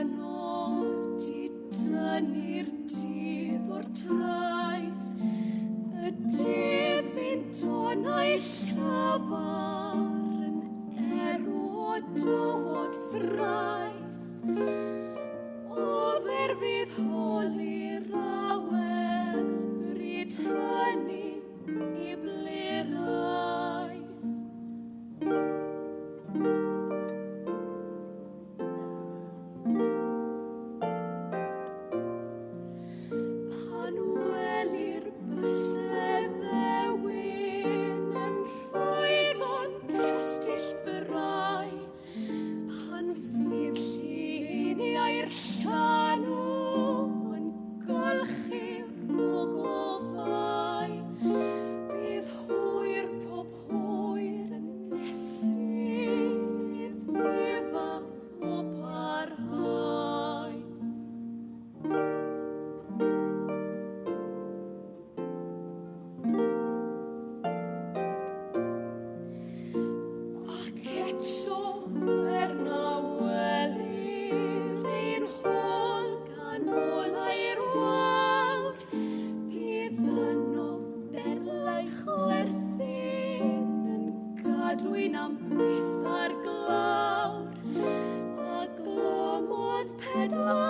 ganol di dynnu'r dydd o'r traeth, y dydd fi'n donau llafar yn ero dywod thraeth, ofer fydd holi'r awel bryd hynny I bleraeth. Pan welir bysedd ddewin yn Lloegon cestyll brau, pan fydd lluniau'r llanw yn golchi'r ogofau, bydd hwyr pob hwyr yn nesydd ddifa o parhau. Ac eto na welir ein hol ganolau'r wawr, bydd yno berlau chwerthin yn gadwyn am byth ar glawr, a glomodd pedwar